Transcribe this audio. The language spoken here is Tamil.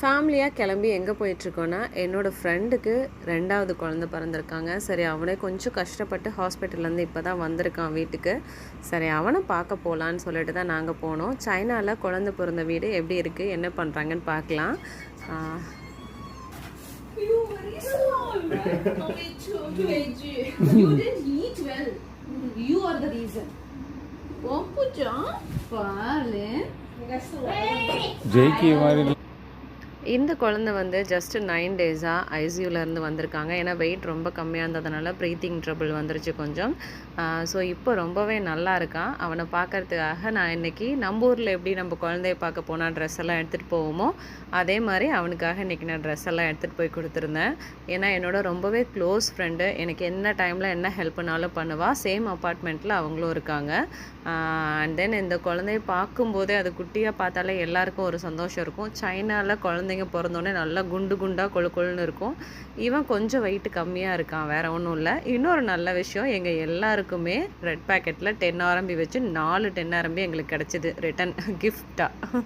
ஃபேமிலியாக கிளம்பி எங்கே போயிட்டுருக்கோன்னா என்னோடய ஃப்ரெண்டுக்கு 2வது குழந்த பிறந்திருக்காங்க. சரி அவனே கொஞ்சம் கஷ்டப்பட்டு ஹாஸ்பிட்டல்லேருந்து இப்போ தான் வந்திருக்கான் வீட்டுக்கு. சரி அவனை பார்க்க போகலான்னு சொல்லிட்டு தான் நாங்கள் போனோம். சைனாவில் குழந்த பிறந்த வீடு எப்படி இருக்குது, என்ன பண்ணுறாங்கன்னு பார்க்கலாம். இந்த குழந்தை வந்து ஜஸ்ட் 9 டேஸாக ஐசியூலேருந்து வந்திருக்காங்க. ஏன்னா வெயிட் ரொம்ப கம்மியாக இருந்ததுனால ப்ரீத்திங் ட்ரபிள் வந்துருச்சு கொஞ்சம். ஸோ இப்போ ரொம்பவே நல்லா இருக்கான். அவனை பார்க்கறதுக்காக நான் இன்றைக்கி நம்ம ஊரில் எப்படி நம்ம குழந்தைய பார்க்க போனால் ட்ரெஸ் எல்லாம் எடுத்துகிட்டு போவோமோ அதே மாதிரி அவனுக்காக இன்றைக்கி நான் ட்ரெஸ் எல்லாம் எடுத்துகிட்டு போய் கொடுத்துருந்தேன். ஏன்னா என்னோட ரொம்பவே க்ளோஸ் ஃப்ரெண்டு, எனக்கு என்ன டைமில் என்ன ஹெல்ப்னாலும் பண்ணுவாள். சேம் அப்பார்ட்மெண்ட்டில் அவங்களும் இருக்காங்க. அண்ட் தென் இந்த குழந்தைய பார்க்கும்போதே அது குட்டியாக பார்த்தாலே எல்லாருக்கும் ஒரு சந்தோஷம் இருக்கும். சைனாவில் குழந்தைங்க பிறந்தோடனே நல்லா குண்டு குண்டாக கொழு கொழுன்னு இருக்கும். இவன் கொஞ்சம் வெயிட் கம்மியாக இருக்கான், வேறு ஒன்றும் இல்லை. இன்னொரு நல்ல விஷயம், எங்கள் எல்லாருக்குமே ரெட் பேக்கெட்டில் 10 RMB வச்சு 4 10 RMB எங்களுக்கு கிடச்சிது ரிட்டன் கிஃப்டாக.